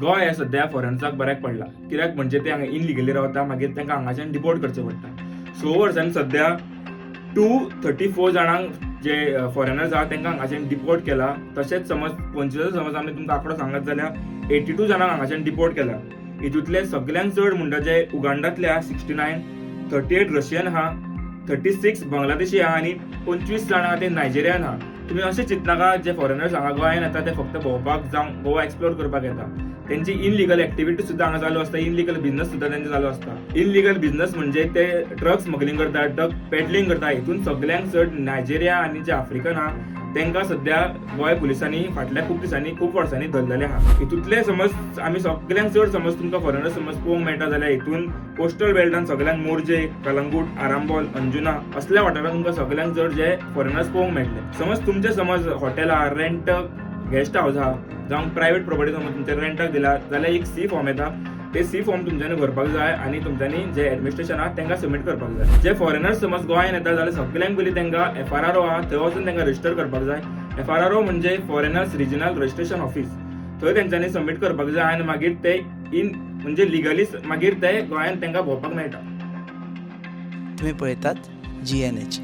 गोंय हे सध्या फॉरेनर्साक बऱ्याक पडला, कित्याक म्हणजे ते हांगा इनलिगली रावता, मागीर तांकां हांगाच्यान डिपोर्ट करचें पडटा. 6 वर्सांनी सध्या 234 जाणांक जे फॉरेनर्स आहा तांकां हांगाच्यान डिपोर्ट केला. तशेंच समज 45 समज आमी तुमकां आंकडो सांगत जाल्यार 82 जाणांक हांगाच्यान डिपोर्ट केला. हितूंतले सगळ्यांत चड म्हणटा जे उगांडातले आहा 69, 38 रशियन आहा, 36 बांगलादेशी आहा आनी 25 जाण आहा ते नायजेरियन आहा. तुम्ही अशें चिंतनाका जे फॉरेनर्स हांगा गोंयांत येता ते फक्त भोंवपाक जावं गोवा एक्सप्लोर करपाक येता. तेंची इनलिगल एक्टिविटी सुद्दां हांगा चालू आसता, इनलिगल बिझनस सुद्दां तेंचो चालू आसता. इनलिगल बिझनस म्हणजे ते ड्रग्स स्मगलिंग करता, ड्रग पेडलिंग करता. हितून सगळ्यांत चड नायजेरिया आनी जे आफ्रिकन आहा तांकां सध्या गोंय पुलिसांनी फाटल्या खूब दिसांनी खूब वर्सांनी धरलेले आहा. हितूंतले समज आमी सगळ्यांत चड समज तुमकां फॉरेनर्स समज पळोवंक मेळटा जाल्यार हितून कोस्टल बेल्टान सगळ्यांत मोर्जे, कलंगूट, आरांबोल, अंजुना असल्या वाठारांत तुमकां सगळ्यांत चड जे फॉरेनर्स पळोवंक मेळटले. समज तुमचे समज हॉटेल आहा, रेंट गेस्ट हाऊस आहा जावं प्रायवेट प्रॉपर्टी समज तुमच्या रेंटाक दिला जाल्यार एक सी फॉर्म येता. ते सी फॉर्म तुमच्यांनी भरपाक जाय आनी तुमच्यांनी जे एडमिनिस्ट्रेशन आहा तांकां सबमीट करपाक जाय. जे फॉरेनर्स समज गोंयांत येता जाल्यार सगळ्यांत पयलीं तांकां FRRO आहा थंय वचून तांकां रजिस्टर करपाक जाय. FRRO म्हणजे फॉरेनर्स रिजनल रजिस्ट्रेशन ऑफिस. थंय तेंच्यांनी सबमीट करपाक जाय आनी मागीर ते म्हणजे लिगली मागीर ते गोंयांत तांकां भोंवपाक मेळटा. तुम्ही पळयतात GNH.